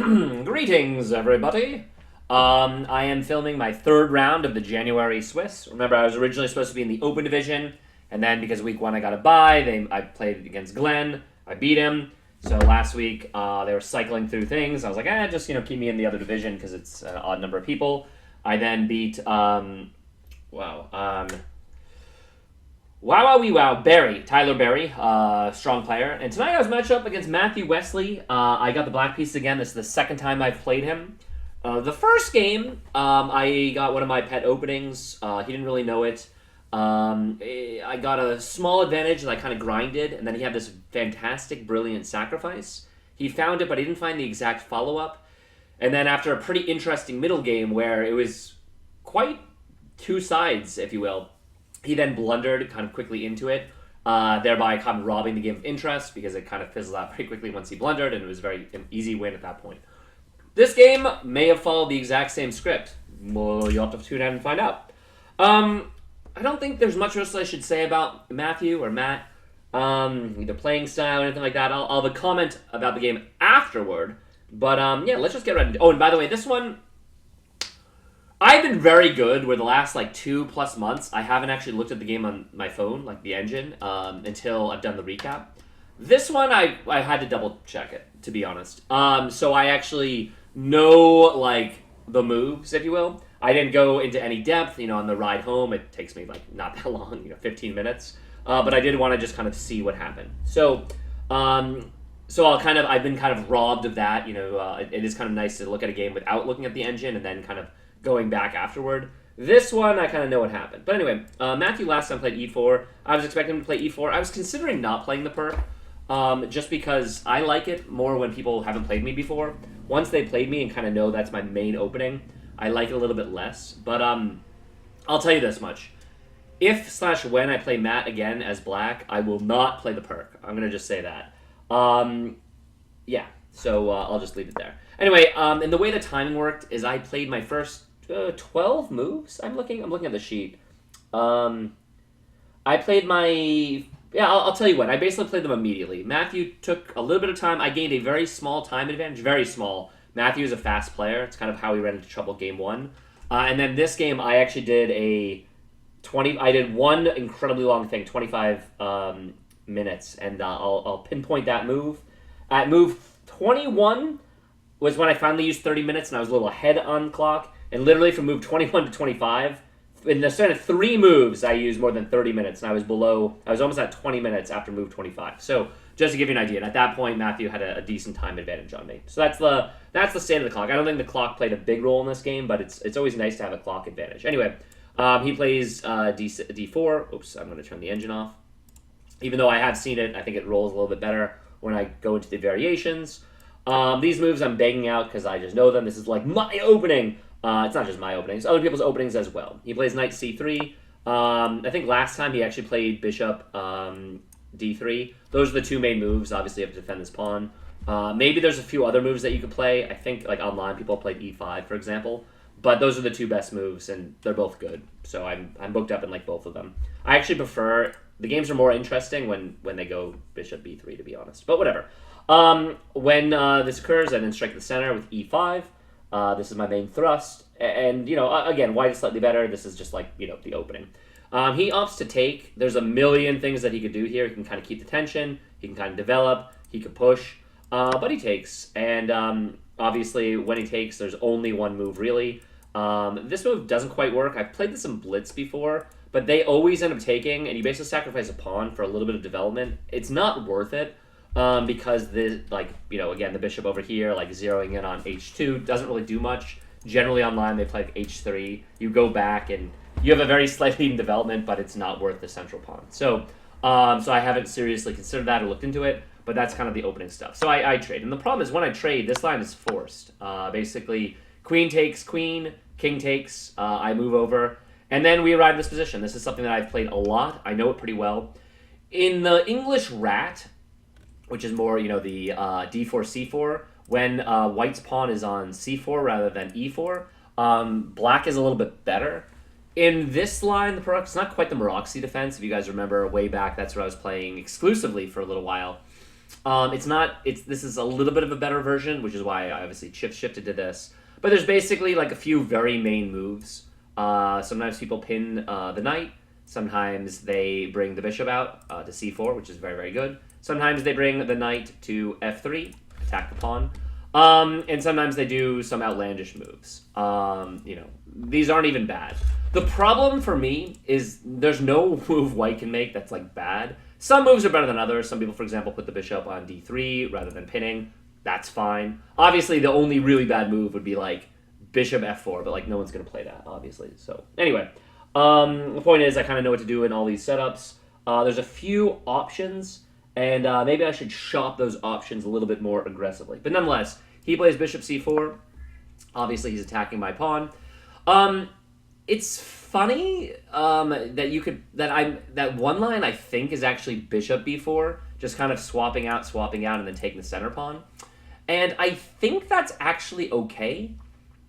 Greetings, everybody. I am filming my third round of the January Swiss. Remember, I was originally supposed to be in the Open Division, and then because week one I got a bye, I played against Glenn. I beat him. So last week they were cycling through things. I was like, just keep me in the other division because it's an odd number of people. I then beat Tyler Berry, strong player. And tonight I was matched up against Matthew Wesly. I got the black piece again. This is the second time I've played him. The first game, I got one of my pet openings. He didn't really know it. I got a small advantage and I kind of grinded, and then he had this fantastic, brilliant sacrifice. He found it, but he didn't find the exact follow-up. And then after a pretty interesting middle game where it was quite two sides, if you will, he then blundered kind of quickly into it, thereby kind of robbing the game of interest because it kind of fizzled out pretty quickly once he blundered, and it was an easy win at that point. This game may have followed the exact same script. Well, you'll have to tune in and find out. I don't think there's much else I should say about Matthew or Matt, either playing style or anything like that. I'll have a comment about the game afterward. But yeah, let's just get right into it. Oh, and by the way, this one, I've been very good where the last 2+ months, I haven't actually looked at the game on my phone, like the engine, until I've done the recap. This one, I had to double check it, to be honest. So I actually know, the moves, if you will. I didn't go into any depth, on the ride home. It takes me, not that long, 15 minutes. But I did want to just kind of see what happened. So, I've been kind of robbed of that. It is kind of nice to look at a game without looking at the engine and then kind of going back afterward. This one, I kind of know what happened. But anyway, Matthew last time played e4. I was expecting him to play e4. I was considering not playing the perk, just because I like it more when people haven't played me before. Once they played me and kind of know that's my main opening, I like it a little bit less. But I'll tell you this much. If/when I play Matt again as black, I will not play the perk. I'm going to just say that. Yeah, so I'll just leave it there. Anyway, and the way the timing worked is I played my first 12 moves. I'm looking at the sheet. I played my... Yeah, I'll tell you what. I basically played them immediately. Matthew took a little bit of time. I gained a very small time advantage. Very small. Matthew is a fast player. It's kind of how he ran into trouble game one. And then this game, I actually did I did one incredibly long thing, 25 minutes. And I'll pinpoint that move. At move 21 was when I finally used 30 minutes, and I was a little ahead on clock. And literally from move 21 to 25... in the span of 3 moves, I used more than 30 minutes, and I was almost at 20 minutes after move 25. So, just to give you an idea, and at that point, Matthew had a decent time advantage on me. So that's the state of the clock. I don't think the clock played a big role in this game, but it's always nice to have a clock advantage. Anyway, he plays D4. Oops, I'm going to turn the engine off. Even though I have seen it, I think it rolls a little bit better when I go into the variations. These moves I'm banging out because I just know them. This is like my opening. It's not just my openings, other people's openings as well. He plays knight c3. I think last time he actually played bishop d3. Those are the two main moves. Obviously, you have to defend this pawn. Maybe there's a few other moves that you could play. I think online people played e5, for example. But those are the two best moves, and they're both good. So I'm booked up in both of them. I actually prefer... The games are more interesting when they go bishop b3, to be honest. But whatever. When this occurs, I then strike the center with e5. This is my main thrust, and, again, white is slightly better. This is just, the opening. He opts to take. There's a million things that he could do here. He can kind of keep the tension. He can kind of develop. He could push. But he takes, and obviously, when he takes, there's only one move, really. This move doesn't quite work. I've played this in Blitz before, but they always end up taking, and you basically sacrifice a pawn for a little bit of development. It's not worth it. Because again, the bishop over here, zeroing in on h2 doesn't really do much. Generally online, they play h3. You go back and you have a very slight lead in development, but it's not worth the central pawn. So I haven't seriously considered that or looked into it, but that's kind of the opening stuff. So I trade. And the problem is when I trade, this line is forced. Basically, queen takes queen, king takes, I move over, and then we arrive at this position. This is something that I've played a lot. I know it pretty well. In the English rat, which is more, the d4, c4, when white's pawn is on c4 rather than e4, black is a little bit better. In this line, it's not quite the Maroczy defense. If you guys remember way back, that's what I was playing exclusively for a little while. It's not. This is a little bit of a better version, which is why I obviously shifted to this. But there's basically like a few very main moves. Sometimes people pin the knight. Sometimes they bring the bishop out to c4, which is very, very good. Sometimes they bring the knight to f3, attack the pawn. And sometimes they do some outlandish moves. These aren't even bad. The problem for me is there's no move white can make that's like bad. Some moves are better than others. Some people, for example, put the bishop on d3 rather than pinning. That's fine. Obviously, the only really bad move would be like bishop f4, but like no one's going to play that, obviously. So anyway, the point is I kind of know what to do in all these setups. There's a few options, and maybe I should shop those options a little bit more aggressively. But nonetheless, he plays bishop c4. Obviously, he's attacking my pawn. It's funny that one line I think is actually bishop b4, just kind of swapping out, and then taking the center pawn. And I think that's actually okay.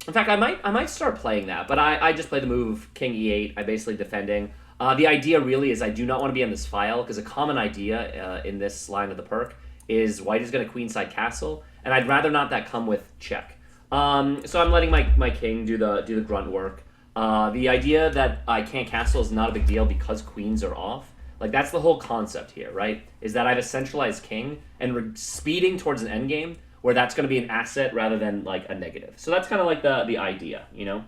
In fact, I might start playing that, but I just play the move king e8. I'm basically defending. The idea really is I do not want to be on this file, because a common idea in this line of the perk is white is going to queenside castle, and I'd rather not that come with check. So I'm letting my king do the grunt work. The idea that I can't castle is not a big deal because queens are off. Like, that's the whole concept here, right? Is that I have a centralized king, and we're speeding towards an endgame where that's going to be an asset rather than, like, a negative. So that's kind of like the idea, you know?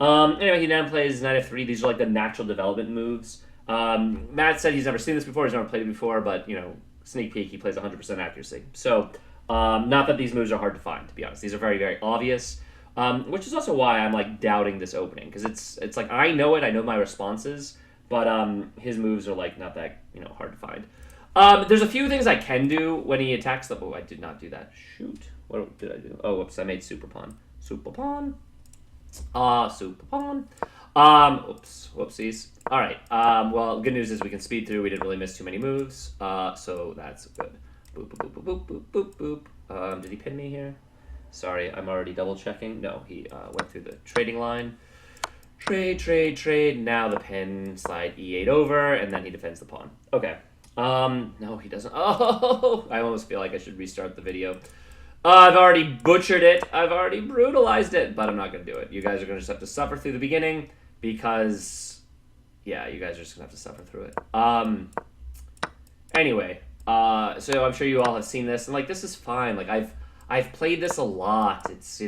Anyway, he now plays knight f3. These are, like, the natural development moves. Matt said he's never seen this before. He's never played it before, but, you know, sneak peek, he plays 100% accuracy. So, not that these moves are hard to find, to be honest. These are very, very obvious. Which is also why I'm like doubting this opening, because it's like I know my responses, but his moves are like not that hard to find. There's a few things I can do when he attacks the. Oh, I did not do that. Shoot, what did I do? Oh, whoops, I made super pawn. Super pawn. Super pawn. Oops, whoopsies. All right. Well, good news is we can speed through. We didn't really miss too many moves, so that's good. Boop boop boop boop boop boop boop. Did he pin me here? Sorry, I'm already double checking. No, he went through the trading line. Trade. Now the pin, slide e8 over, and then he defends the pawn. Okay. No, he doesn't. Oh, I almost feel like I should restart the video. I've already butchered it. I've already brutalized it, but I'm not going to do it. You guys are going to just have to suffer through the beginning because, yeah, you guys are just going to have to suffer through it. Anyway, so I'm sure you all have seen this, and, like, this is fine. Like, I've played this a lot. It's,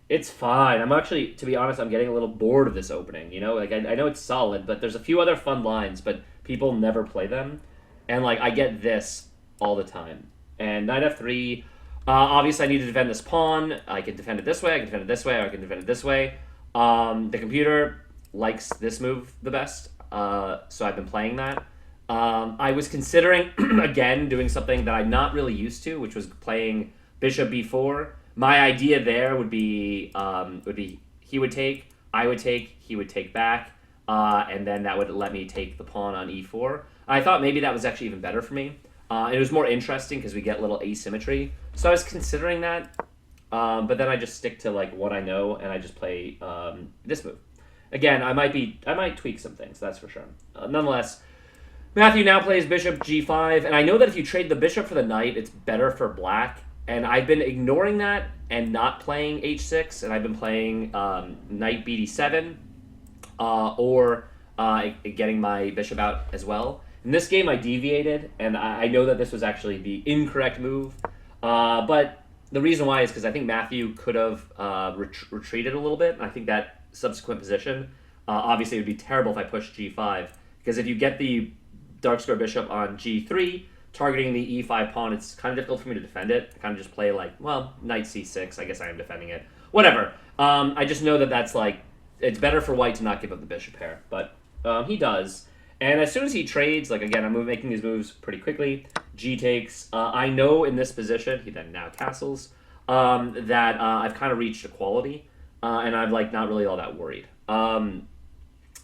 it's fine. I'm actually, to be honest, I'm getting a little bored of this opening, Like, I know it's solid, but there's a few other fun lines, but people never play them. And, like, I get this all the time. And knight f3, obviously I need to defend this pawn. I can defend it this way, I can defend it this way, or I can defend it this way. The computer likes this move the best, so I've been playing that. I was considering, again, doing something that I'm not really used to, which was playing bishop b4. My idea there would be he would take, I would take, he would take back, and then that would let me take the pawn on e4. I thought maybe that was actually even better for me. It was more interesting because we get a little asymmetry. So I was considering that, but then I just stick to like what I know, and I just play this move. Again, I might tweak some things, that's for sure. Nonetheless, Matthew now plays bishop g5, and I know that if you trade the bishop for the knight, it's better for black. And I've been ignoring that and not playing h6, and I've been playing knight bd7 or getting my bishop out as well. In this game, I deviated, and I know that this was actually the incorrect move. But the reason why is because I think Matthew could have retreated a little bit, and I think that subsequent position, obviously it would be terrible if I pushed g5, because if you get the dark square bishop on g3, targeting the e5 pawn, it's kind of difficult for me to defend it. I kind of just play like, well, knight c6, I guess I am defending it. Whatever. I just know that that's like, it's better for white to not give up the bishop pair, but he does. And as soon as he trades, like again, I'm making these moves pretty quickly. G takes. I know in this position, he then now castles, that I've kind of reached equality, and I'm like not really all that worried.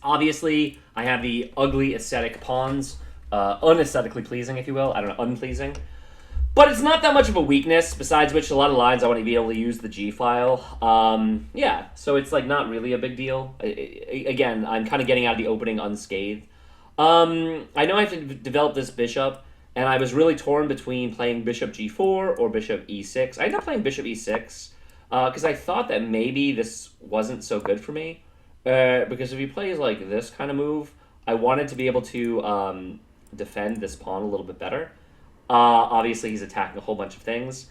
Obviously, I have the ugly aesthetic pawns, unaesthetically pleasing, if you will. I don't know, unpleasing. But it's not that much of a weakness, besides which a lot of lines I want to be able to use the G file. Yeah, so it's like not really a big deal. Again, I'm kind of getting out of the opening unscathed. I know I have to develop this bishop, and I was really torn between playing bishop g4 or bishop e6. I ended up playing bishop e6 because I thought that maybe this wasn't so good for me. Because if he plays like this kind of move, I wanted to be able to defend this pawn a little bit better. Obviously, he's attacking a whole bunch of things.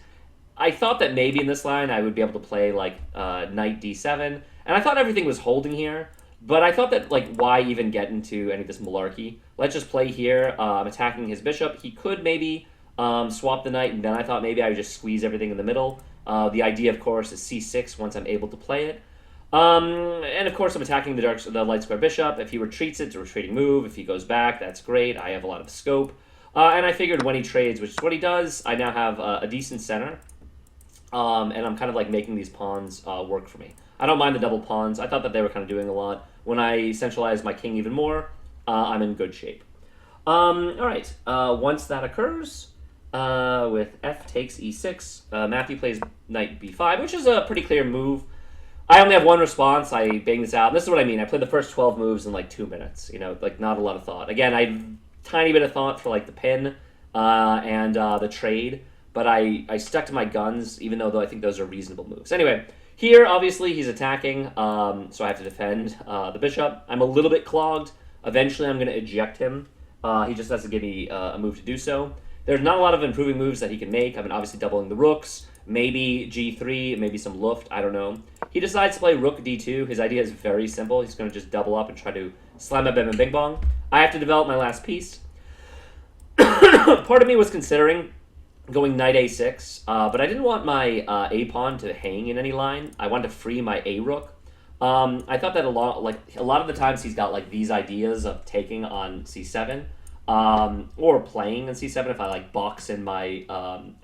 I thought that maybe in this line I would be able to play like knight d7, and I thought everything was holding here. But I thought that, like, why even get into any of this malarkey? Let's just play here. I'm attacking his bishop. He could maybe swap the knight, and then I thought maybe I would just squeeze everything in the middle. The idea, of course, is c6 once I'm able to play it. And, of course, I'm attacking the light square bishop. If he retreats, it's a retreating move. If he goes back, that's great. I have a lot of scope. And I figured when he trades, which is what he does, I now have a decent center. And I'm kind of, like, making these pawns work for me. I don't mind the double pawns. I thought that they were kind of doing a lot. When I centralize my king even more, I'm in good shape. All right. Once that occurs, with f takes e6, Matthew plays knight b5, which is a pretty clear move. I only have one response. I bang this out. And this is what I mean. I played the first 12 moves in like 2 minutes. You know, like not a lot of thought. Again, I had a tiny bit of thought for like the pin and the trade, but I stuck to my guns, even though I think those are reasonable moves. Anyway. Here, obviously, he's attacking, so I have to defend the bishop. I'm a little bit clogged. Eventually, I'm going to eject him. He just has to give me a move to do so. There's not a lot of improving moves that he can make. I mean, obviously, doubling the rooks, maybe g3, maybe some luft, I don't know. He decides to play rook d2. His idea is very simple. He's going to just double up and try to slam a bim and bing bong. I have to develop my last piece. Part of me was considering going knight a6, but I didn't want my a pawn to hang in any line. I wanted to free my a rook. I thought that a lot of the times he's got like these ideas of taking on c7, or playing on c7 if I like box in my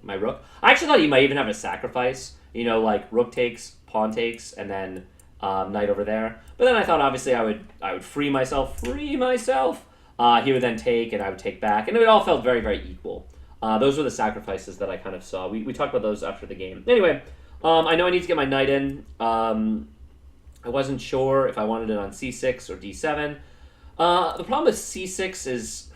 my rook. I actually thought he might even have a sacrifice, you know, like rook takes, pawn takes, and then knight over there. But then I thought obviously I would free myself. He would then take, and I would take back, and it all felt very, very equal. Those were the sacrifices that I kind of saw. We talked about those after the game. Anyway, I know I need to get my knight in. I wasn't sure if I wanted it on c6 or d7. The problem with c6 is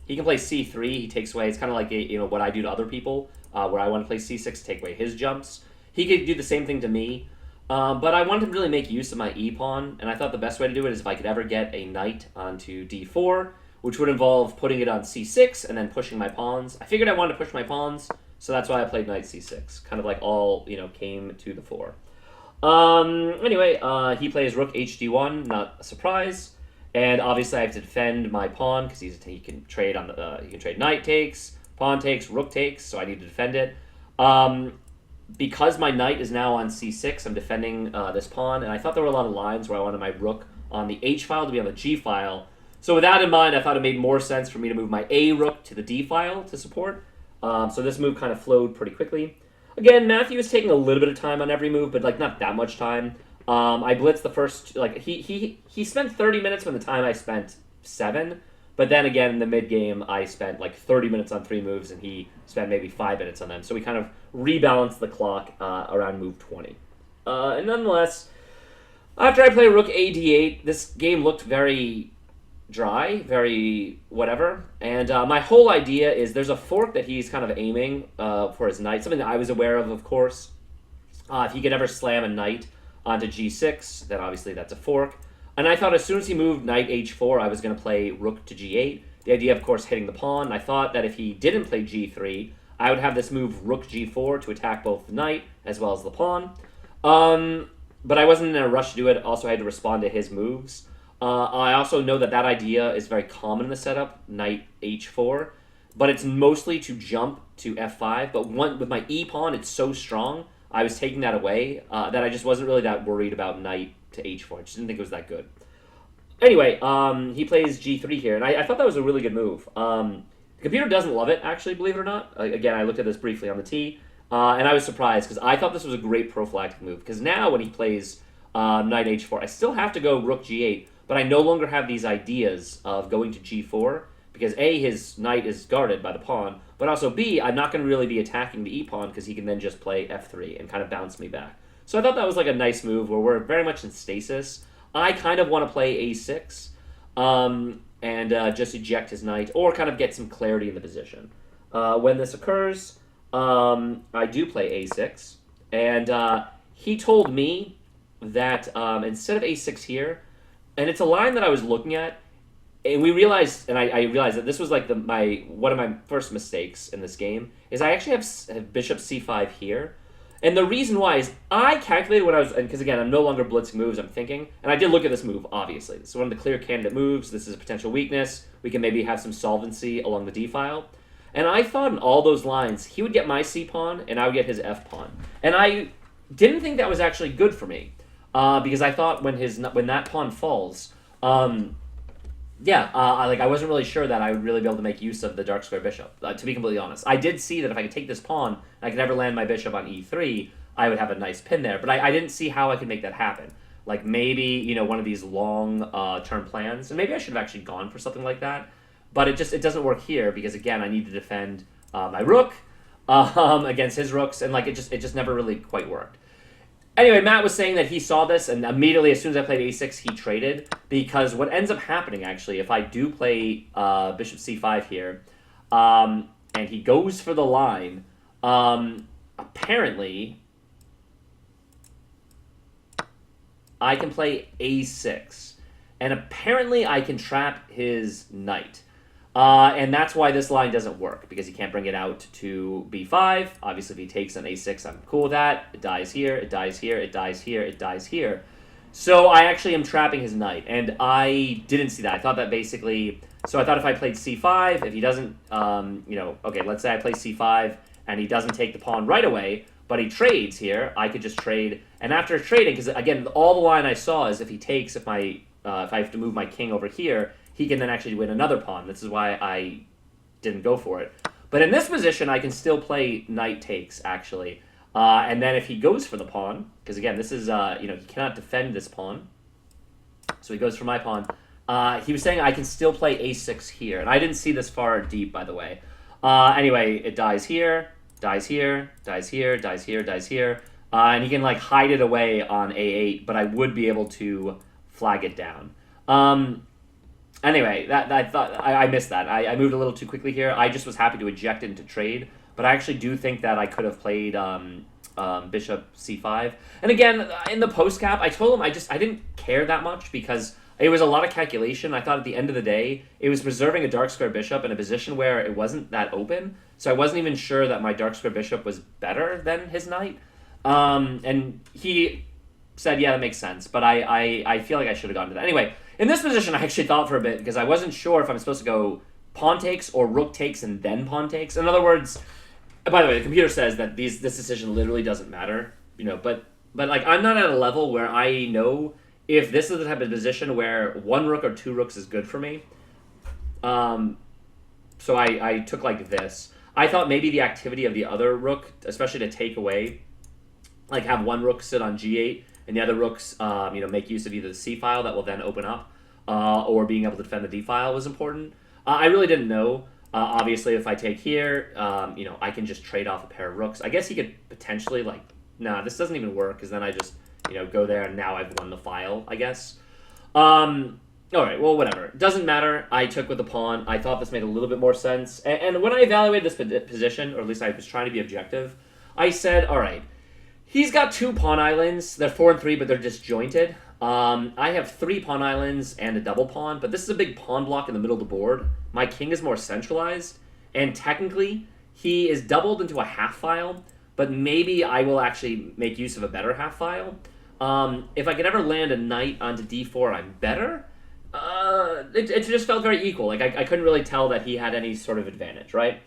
he can play c3. He takes away. It's kind of like what I do to other people, where I want to play c6 to take away his jumps. He could do the same thing to me, but I wanted to really make use of my e pawn, and I thought the best way to do it is if I could ever get a knight onto d4. Which would involve putting it on c6 and then pushing my pawns. I figured I wanted to push my pawns, so that's why I played knight c6. Kind of like all, came to the fore. Anyway, he plays rook hd1, not a surprise. And obviously I have to defend my pawn because he can trade on he can trade knight takes, pawn takes, rook takes, so I need to defend it. Because my knight is now on c6, I'm defending this pawn, and I thought there were a lot of lines where I wanted my rook on the h file to be on the g file. So with that in mind, I thought it made more sense for me to move my a rook to the d file to support. So this move kind of flowed pretty quickly. Again, Matthew was taking a little bit of time on every move, but like not that much time. I blitzed the first, like he spent 30 minutes from the time I spent 7. But then again, in the mid-game, I spent like 30 minutes on 3 moves, and he spent maybe 5 minutes on them. So we kind of rebalanced the clock around move 20. And nonetheless, after I played rook a d8, this game looked very dry, very whatever. And my whole idea is there's a fork that he's kind of aiming for his knight, something that I was aware of course. If he could ever slam a knight onto g6, then obviously that's a fork. And I thought as soon as he moved knight h4, I was going to play rook to g8. The idea, of course, hitting the pawn. I thought that if he didn't play g3, I would have this move rook g4 to attack both the knight as well as the pawn. But I wasn't in a rush to do it. Also, I had to respond to his moves. I also know that that idea is very common in the setup, knight h4. But it's mostly to jump to f5. But with my e-pawn, it's so strong, I was taking that away that I just wasn't really that worried about knight to h4. I just didn't think it was that good. Anyway, he plays g3 here, and I thought that was a really good move. The computer doesn't love it, actually, believe it or not. Again, I looked at this briefly on the tee, and I was surprised, because I thought this was a great prophylactic move. Because now, when he plays knight h4, I still have to go rook g8, but I no longer have these ideas of going to g4, because A, his knight is guarded by the pawn, but also B, I'm not going to really be attacking the e-pawn, because he can then just play f3 and kind of bounce me back. So I thought that was like a nice move where we're very much in stasis. I kind of want to play a6. and just eject his knight, or kind of get some clarity in the position. When this occurs, I do play a6, and he told me that instead of a6 here, and it's a line that I was looking at, and we realized, and I realized that this was like one of my first mistakes in this game, is I actually have bishop c5 here. And the reason why is I calculated when I was, because again, I'm no longer blitzing moves, I'm thinking, and I did look at this move, obviously. This is one of the clear candidate moves. This is a potential weakness. We can maybe have some solvency along the d file. And I thought in all those lines, he would get my c pawn, and I would get his f pawn. And I didn't think that was actually good for me, because I thought when that pawn falls, I wasn't really sure that I would really be able to make use of the dark square bishop, to be completely honest. I did see that if I could take this pawn, and I could never land my bishop on e3, I would have a nice pin there, but I didn't see how I could make that happen. Like maybe, one of these long-term plans, and maybe I should have actually gone for something like that, but it doesn't work here, because again, I need to defend my rook against his rooks, and it just never really quite worked. Anyway, Matt was saying that he saw this, and immediately, as soon as I played a6, he traded, because what ends up happening, actually, if I do play bishop c5 here, and he goes for the line, apparently, I can play a6, and apparently I can trap his knight. And that's why this line doesn't work, because he can't bring it out to b5. Obviously, if he takes an a6, I'm cool with that. It dies here, it dies here, it dies here, it dies here. So I actually am trapping his knight, and I didn't see that. I thought that basically... So I thought if I played c5, if he doesn't, okay, let's say I play c5, and he doesn't take the pawn right away, but he trades here, I could just trade. And after trading, because again, all the line I saw is if he takes, if I have to move my king over here, he can then actually win another pawn. This is why I didn't go for it. But in this position, I can still play knight takes, actually. And then if he goes for the pawn, because again, this is, he cannot defend this pawn. So he goes for my pawn. He was saying I can still play a6 here. And I didn't see this far deep, by the way. Anyway, it dies here, dies here, dies here, dies here, dies here. And he can, hide it away on a8, but I would be able to flag it down. Anyway, I thought I missed that. I moved a little too quickly here. I just was happy to eject it into trade, but I actually do think that I could have played bishop c5. And again, in the post cap, I told him I didn't care that much because it was a lot of calculation. I thought at the end of the day, it was preserving a dark square bishop in a position where it wasn't that open, so I wasn't even sure that my dark square bishop was better than his knight. And he said, yeah, that makes sense, but I feel like I should have gone to that. Anyway, in this position, I actually thought for a bit, because I wasn't sure if I'm supposed to go pawn takes or rook takes and then pawn takes. In other words, by the way, the computer says that this decision literally doesn't matter, but I'm not at a level where I know if this is the type of position where one rook or two rooks is good for me. So I took this. I thought maybe the activity of the other rook, especially to take away, have one rook sit on g8, and the other rooks, make use of either the c file that will then open up, or being able to defend the d file was important. I really didn't know. Obviously, if I take here, I can just trade off a pair of rooks. I guess he could potentially, nah, this doesn't even work, because then I just, go there, and now I've won the file, I guess. Alright, well, whatever. Doesn't matter. I took with the pawn. I thought this made a little bit more sense. And when I evaluated this position, or at least I was trying to be objective, I said, alright, he's got two pawn islands. They're 4 and 3, but they're disjointed. I have 3 pawn islands and a double pawn, but this is a big pawn block in the middle of the board. My king is more centralized, and technically, he is doubled into a half file, but maybe I will actually make use of a better half file. If I could ever land a knight onto d4, I'm better. It just felt very equal. I couldn't really tell that he had any sort of advantage, right?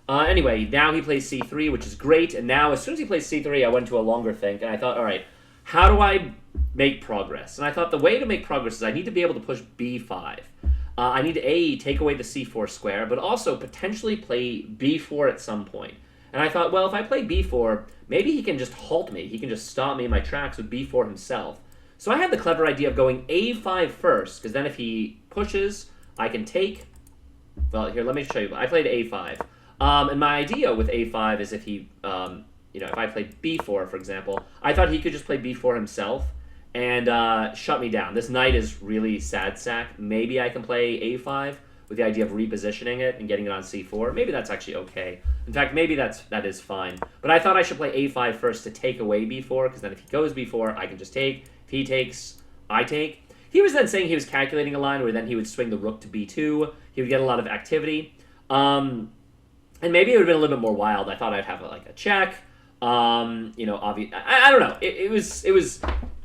Anyway, now he plays c3, which is great, and now as soon as he plays c3, I went to a longer think, and I thought, alright, how do I make progress? And I thought the way to make progress is I need to be able to push b5. I need to, take away the c4 square, but also potentially play b4 at some point. And I thought, well, if I play b4, maybe he can just halt me. He can just stop me in my tracks with b4 himself. So I had the clever idea of going a5 first, because then if he pushes, I can take... Well, here, let me show you. I played a5. And my idea with a5 is if he, if I played b4, for example, I thought he could just play b4 himself, and shut me down. This knight is really sad sack. Maybe I can play a5 with the idea of repositioning it and getting it on c4. Maybe that's actually okay. In fact, maybe that is fine. But I thought I should play a5 first to take away b4, because then if he goes b4, I can just take. If he takes, I take. He was then saying he was calculating a line where then he would swing the rook to b2. He would get a lot of activity. And maybe it would have been a little bit more wild. I thought I'd have a check. You know, I don't know. It was.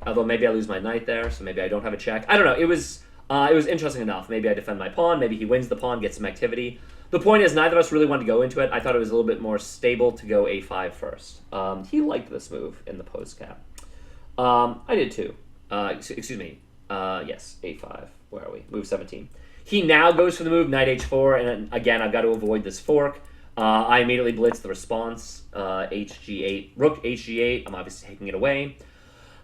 Although maybe I lose my knight there, so maybe I don't have a check. I don't know. It was interesting enough. Maybe I defend my pawn. Maybe he wins the pawn, gets some activity. The point is, neither of us really wanted to go into it. I thought it was a little bit more stable to go a5 first. He liked this move in the post-cap. I did too. Excuse me. Yes, a5. Where are we? Move 17. He now goes for the move, knight h4, and again, I've got to avoid this fork. I immediately blitz the response, hg8, rook hg8. I'm obviously taking it away.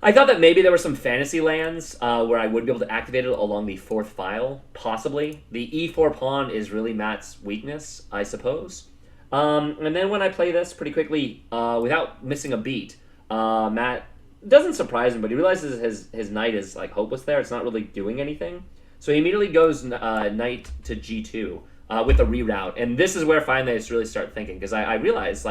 I thought that maybe there were some fantasy lands where I would be able to activate it along the fourth file, possibly. The e4 pawn is really Matt's weakness, I suppose. And then when I play this pretty quickly, without missing a beat, Matt doesn't surprise him, but he realizes his knight is like hopeless there. It's not really doing anything. So he immediately goes knight to g2 with a reroute. And this is where finally I just really start thinking, because I realized,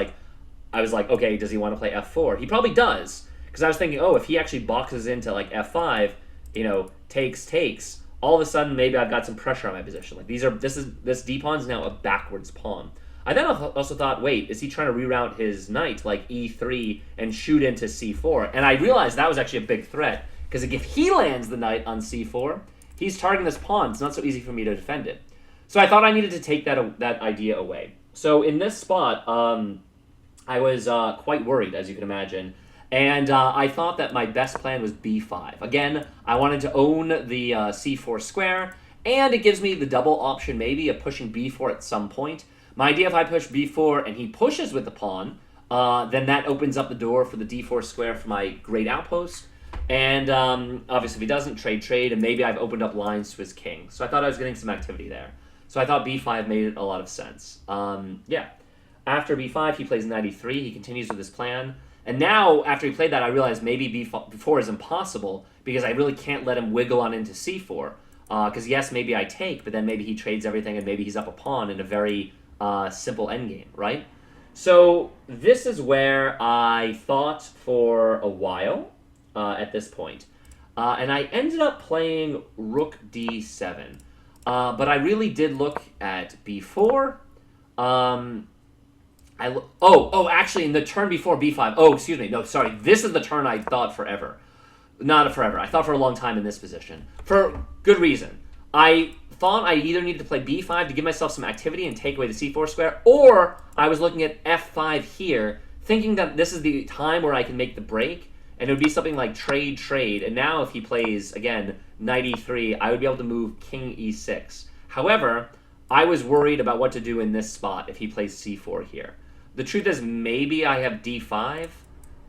I was like, okay, does he want to play f4? He probably does. Because I was thinking, oh, if he actually boxes into like f5, you know, takes, all of a sudden maybe I've got some pressure on my position. Like this d pawn is now a backwards pawn. I then also thought, wait, is he trying to reroute his knight like e3 and shoot into c4? And I realized that was actually a big threat, because if he lands the knight on c4, he's targeting this pawn. It's not so easy for me to defend it. So I thought I needed to take that idea away. So in this spot, I was quite worried, as you can imagine. And I thought that my best plan was b5. Again, I wanted to own the c4 square, and it gives me the double option maybe of pushing b4 at some point. My idea, if I push b4 and he pushes with the pawn, then that opens up the door for the d4 square for my great outpost. And obviously if he doesn't, trade, and maybe I've opened up lines to his king. So I thought I was getting some activity there. So I thought b5 made a lot of sense. Yeah. After b5, he plays knight e3. He continues with his plan. And now, after he played that, I realized maybe b4 is impossible, because I really can't let him wiggle on into c4. Because yes, maybe I take, but then maybe he trades everything, and maybe he's up a pawn in a very simple endgame, right? So this is where I thought for a while at this point. And I ended up playing rook d7. But I really did look at b4. Actually, in the turn before b5. Oh, excuse me. No, sorry. This is the turn I thought forever. Not forever. I thought for a long time in this position. For good reason. I thought I either needed to play b5 to give myself some activity and take away the c4 square, or I was looking at f5 here, thinking that this is the time where I can make the break, and it would be something like trade, and now if he plays, again, knight e3, I would be able to move king e6. However, I was worried about what to do in this spot if he plays c4 here. The truth is, maybe I have d5.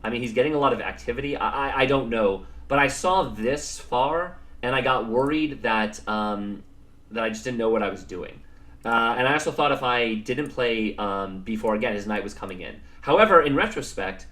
I mean, he's getting a lot of activity. I don't know. But I saw this far, and I got worried that that I just didn't know what I was doing. And I also thought if I didn't play b4 again, his knight was coming in. However, in retrospect,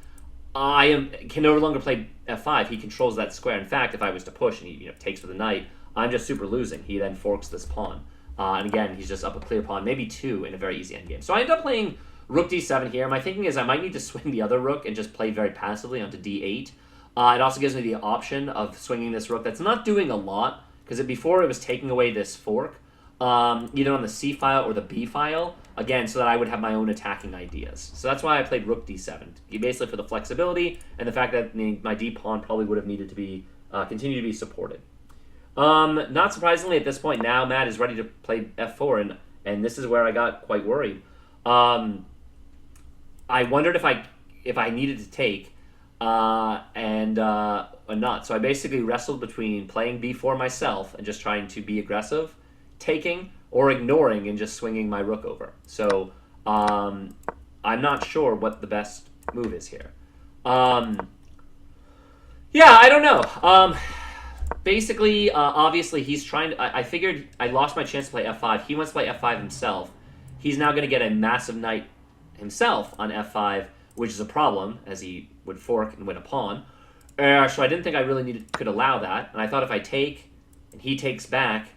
can no longer play f5. He controls that square. In fact, if I was to push and he takes with the knight, I'm just super losing. He then forks this pawn. And again, he's just up a clear pawn, maybe two in a very easy endgame. So I end up playing rook d7 here. My thinking is I might need to swing the other rook and just play very passively onto d8. It also gives me the option of swinging this rook that's not doing a lot, because before it was taking away this fork, either on the c file or the b file, again, so that I would have my own attacking ideas. So that's why I played rook d7, basically for the flexibility and the fact that my d pawn probably would have needed to be continue to be supported. Not surprisingly, at this point now, Matt is ready to play f4, and this is where I got quite worried. I wondered if I needed to take or not. So I basically wrestled between playing b4 myself and just trying to be aggressive, taking, or ignoring and just swinging my rook over. So I'm not sure what the best move is here. Yeah, I don't know. Basically, obviously, he's trying to... I figured I lost my chance to play f5. He wants to play f5 himself. He's now going to get a massive knight himself on f5, which is a problem, as he would fork and win a pawn. So I didn't think I really could allow that, and I thought if I take and he takes back,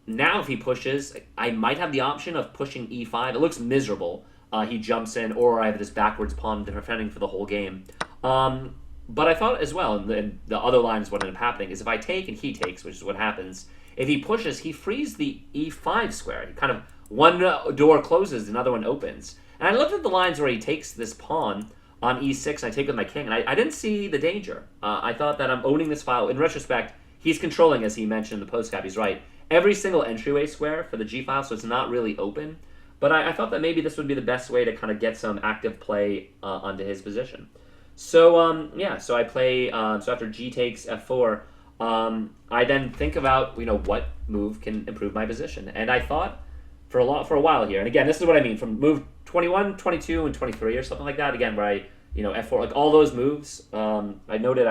now if he pushes, I might have the option of pushing e5. It looks miserable. He jumps in, or I have this backwards pawn defending for the whole game. But I thought as well, and the other line is what ended up happening, is if I take and he takes, which is what happens, if he pushes, he frees the e5 square. He kind of, one door closes, another one opens. And I looked at the lines where he takes this pawn on e6, and I take with my king, and I didn't see the danger. I thought that I'm owning this file. In retrospect, he's controlling, as he mentioned in the postcap, he's right, every single entryway square for the g file, so it's not really open. But I thought that maybe this would be the best way to kind of get some active play onto his position. So, yeah, so I play, so after g takes f4, I then think about, what move can improve my position. And I thought for a while here, and again, this is what I mean, from move 21, 22, and 23 or something like that, again, where I, f4, like all those moves, I noted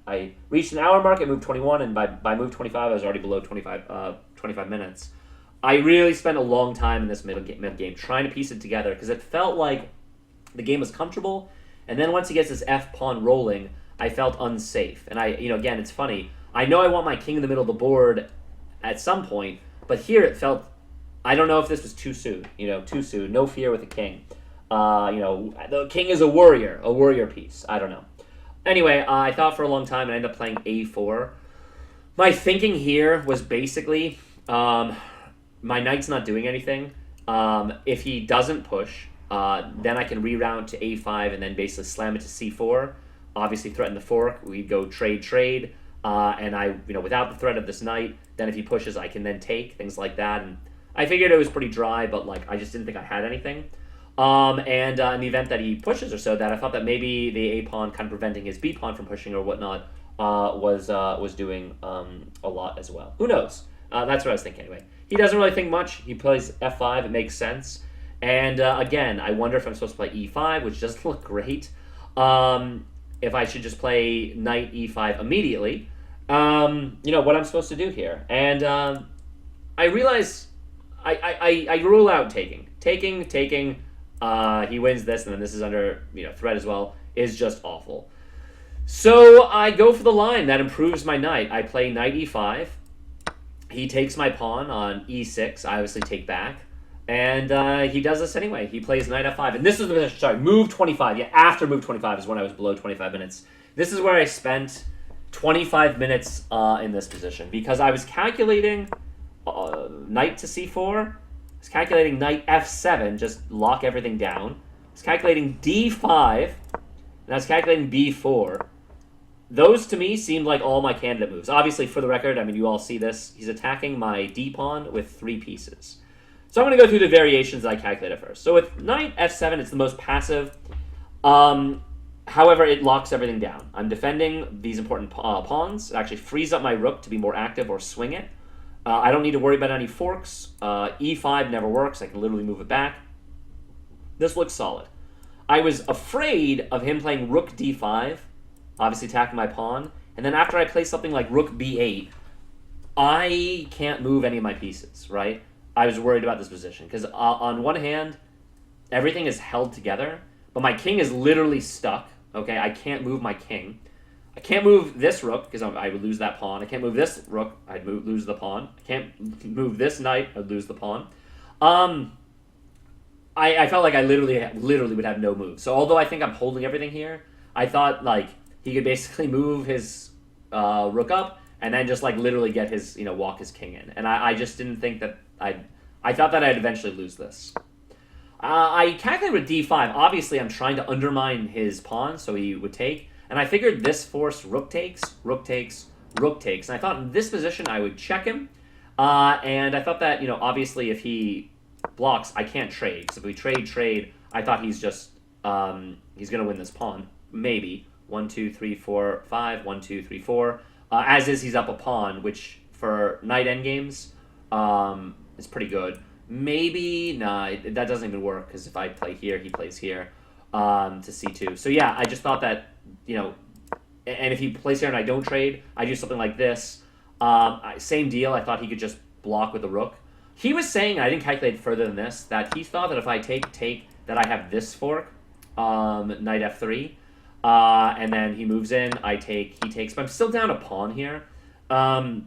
I reached an hour mark at move 21, and by move 25, I was already below 25 minutes. I really spent a long time in this mid game trying to piece it together, because it felt like the game was comfortable, and then once he gets this f-pawn rolling, I felt unsafe. And again, it's funny, I know I want my king in the middle of the board at some point, but here it felt, I don't know if this was too soon, too soon, no fear with the king. The king is a warrior piece, I don't know. Anyway, I thought for a long time, and I ended up playing a4. My thinking here was basically, my knight's not doing anything. If he doesn't push, then I can reroute to a5 and then basically slam it to c4. Obviously threaten the fork. We'd go trade, and I, without the threat of this knight, then if he pushes, I can then take, things like that. And I figured it was pretty dry, but I just didn't think I had anything. And in the event that he pushes or so, that I thought that maybe the a pawn kind of preventing his b pawn from pushing or whatnot was doing a lot as well. Who knows? That's what I was thinking anyway. He doesn't really think much. He plays f5. It makes sense. And again, I wonder if I'm supposed to play e5, which doesn't look great. If I should just play knight e5 immediately. What I'm supposed to do here. And I realize I rule out taking. Taking. He wins this, and then this is under threat as well, is just awful. So I go for the line that improves my knight. I play knight e5. He takes my pawn on e6. I obviously take back. And he does this anyway. He plays knight f5. And this is the position, sorry, move 25. Yeah, after move 25 is when I was below 25 minutes. This is where I spent 25 minutes in this position. Because I was calculating knight to c4. I was calculating knight f7, just lock everything down. I was calculating d5. And I was calculating b4. Those, to me, seemed like all my candidate moves. Obviously, for the record, I mean, you all see this. He's attacking my d-pawn with 3 pieces. So I'm going to go through the variations that I calculated first. So with knight f7, it's the most passive. However, it locks everything down. I'm defending these important pawns. It actually frees up my rook to be more active or swing it. I don't need to worry about any forks. e5 never works. I can literally move it back. This looks solid. I was afraid of him playing rook d5, obviously attacking my pawn. And then after I play something like rook b8, I can't move any of my pieces, right? I was worried about this position because on one hand, everything is held together, but my king is literally stuck. Okay, I can't move my king. I can't move this rook because I would lose that pawn. I can't move this rook. I'd lose the pawn. I can't move this knight. I'd lose the pawn. I felt like I literally would have no move. So although I think I'm holding everything here, I thought he could basically move his rook up and then just literally get his walk his king in. And I just didn't think that I thought that I'd eventually lose this. I calculated with d5. Obviously, I'm trying to undermine his pawn, so he would take. And I figured this forced rook takes. And I thought in this position, I would check him. And I thought that, obviously, if he blocks, I can't trade. Because if we trade, I thought he's just, he's going to win this pawn. Maybe. 1, 2, 3, 4, 5. 1, 2, 3, 4. As is, he's up a pawn, which for knight endgames is pretty good. Maybe, nah, that doesn't even work, because if I play here, he plays here to c2. So yeah, I just thought that, and if he plays here and I don't trade, I do something like this. Same deal, I thought he could just block with the rook. He was saying, I didn't calculate further than this, that he thought that if I take, that I have this fork, knight f3. And then he moves in. I take. He takes. But I'm still down a pawn here. And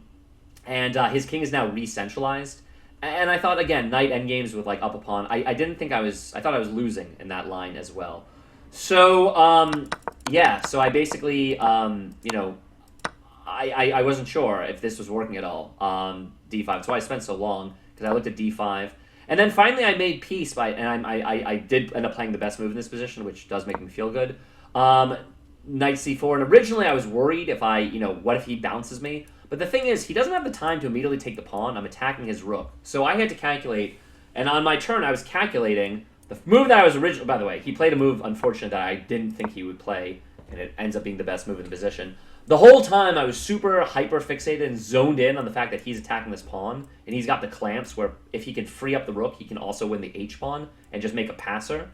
his king is now re-centralized. And I thought, again, knight endgames with, like, up a pawn. I didn't think I was... I thought I was losing in that line as well. So, yeah. So I basically, you know... I wasn't sure if this was working at all. D5. That's why I spent so long, because I looked at D5. And then finally I made peace by... And I did end up playing the best move in this position, which does make me feel good. Knight C4. And originally I was worried if I... You know, what if he bounces me? But the thing is, he doesn't have the time to immediately take the pawn. I'm attacking his rook. So I had to calculate, and on my turn, I was calculating the move that I was originally... By the way, he played a move, unfortunate, that I didn't think he would play, and it ends up being the best move in the position. The whole time, I was super hyper-fixated and zoned in on the fact that he's attacking this pawn, and he's got the clamps where if he can free up the rook, he can also win the H-pawn and just make a passer.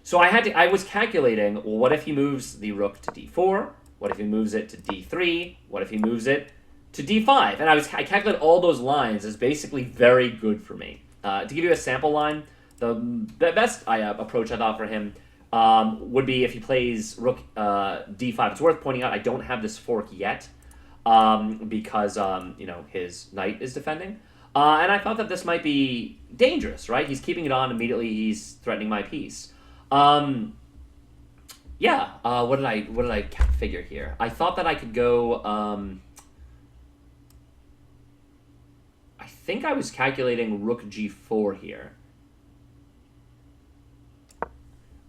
So I was calculating, well, what if he moves the rook to D4? What if he moves it to D3? What if he moves it to D5, and I calculated all those lines as basically very good for me. To give you a sample line, the best approach I thought for him would be if he plays rook D5. It's worth pointing out I don't have this fork yet because you know, his knight is defending, and I thought that this might be dangerous. Right? He's keeping it on immediately. He's threatening my piece. Yeah. What did I figure here? I thought that I could go. I think I was calculating rook g4 here.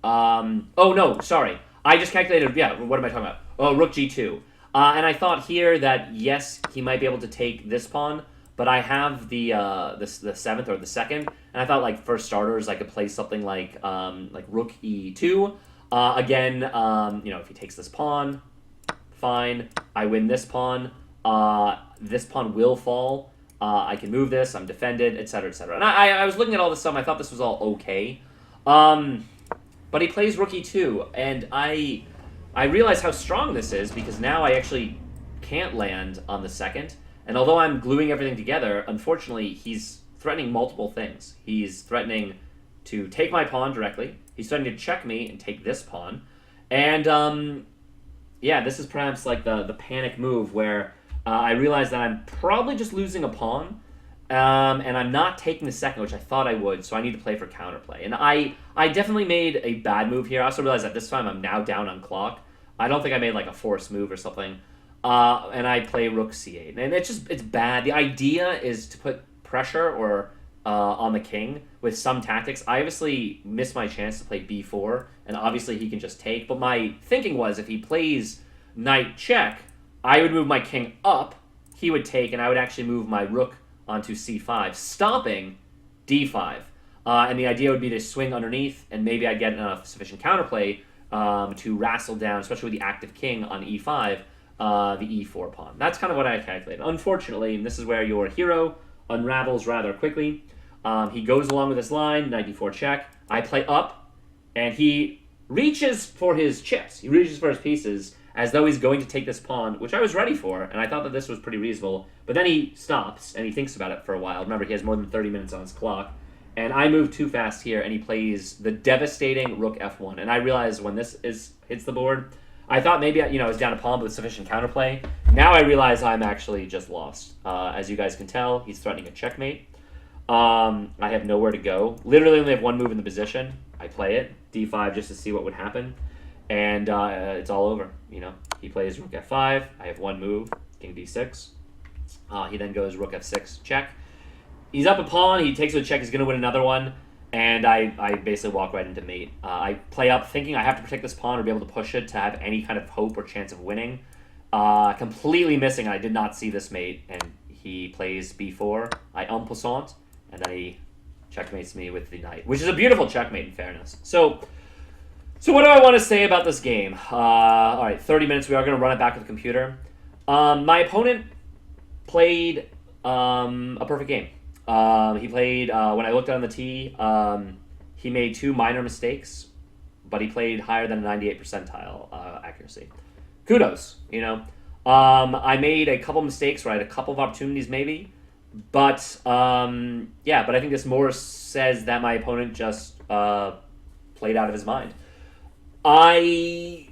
Oh, no, sorry. I just calculated, yeah, what am I talking about? Oh, rook g2. And I thought here that, yes, he might be able to take this pawn, but I have the 7th or the 2nd, and I thought, like, for starters, I could play something like rook e2. Again, you know, if he takes this pawn, fine. I win this pawn. This pawn will fall. I can move this, I'm defended, etc., etc. And I was looking at all this stuff, I thought this was all okay. But he plays rook e2, and I realize how strong this is, because now I actually can't land on the 2nd. And although I'm gluing everything together, unfortunately, he's threatening multiple things. He's threatening to take my pawn directly. He's threatening to check me and take this pawn. And, yeah, this is perhaps like the panic move where... I realized that I'm probably just losing a pawn, and I'm not taking the 2nd, which I thought I would, so I need to play for counterplay. And I definitely made a bad move here. I also realized that this time I'm now down on clock. I don't think I made like a forced move or something. And I play rook c8. And it's bad. The idea is to put pressure or on the king with some tactics. I obviously missed my chance to play b4, and obviously he can just take. But my thinking was if he plays knight check, I would move my king up, he would take, and I would actually move my rook onto c5, stopping d5. And the idea would be to swing underneath, and maybe I'd get enough sufficient counterplay to wrestle down, especially with the active king on e5, the e4 pawn. That's kind of what I calculated. Unfortunately, and this is where your hero unravels rather quickly, he goes along with this line, knight d4 check. I play up, and he reaches for his chips. He reaches for his pieces, as though he's going to take this pawn, which I was ready for, and I thought that this was pretty reasonable. But then he stops, and he thinks about it for a while. Remember, he has more than 30 minutes on his clock. And I move too fast here, and he plays the devastating rook f1. And I realized when this hits the board, I thought maybe, you know, I was down a pawn with sufficient counterplay. Now I realize I'm actually just lost. As you guys can tell, he's threatening a checkmate. I have nowhere to go. Literally only have one move in the position. I play it, d5, just to see what would happen. And it's all over, you know. He plays rook f5. I have one move, king d6. He then goes rook f6, check. He's up a pawn. He takes a check. He's going to win another one. And I basically walk right into mate. I play up thinking I have to protect this pawn or be able to push it to have any kind of hope or chance of winning. Completely missing. I did not see this mate. And he plays b4. I en passant. And then he checkmates me with the knight, which is a beautiful checkmate in fairness. So what do I want to say about this game? All right, 30 minutes. We are going to run it back with the computer. My opponent played a perfect game. He played, when I looked on the tee, he made 2 minor mistakes, but he played higher than a 98 percentile accuracy. Kudos, you know. I made a couple mistakes, right? A couple of opportunities maybe. But, yeah, but I think this more says that my opponent just played out of his mind. I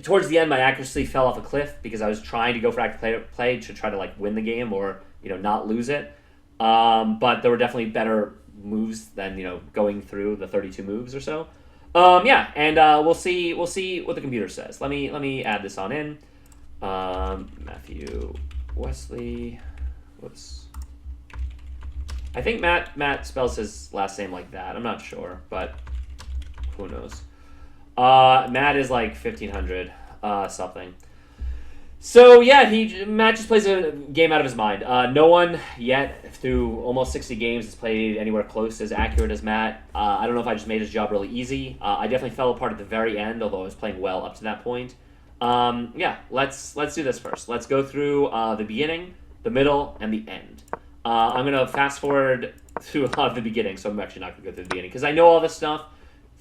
towards the end, my accuracy fell off a cliff because I was trying to go for active play to try to like win the game or not lose it. But there were definitely better moves than going through the 32 moves or so. Yeah, and we'll see what the computer says. Let me add this on in. Matthew Wesly. Whoops. I think Matt spells his last name like that. I'm not sure, but who knows. Matt is like 1500 something. So yeah, Matt just plays a game out of his mind. No one yet through almost 60 games has played anywhere close as accurate as Matt. I don't know if I just made his job really easy. I definitely fell apart at the very end, although I was playing well up to that point. Yeah, let's do this first. Let's go through the beginning, the middle, and the end. I'm gonna fast forward through a lot of the beginning, so I'm actually not gonna go through the beginning because I know all this stuff.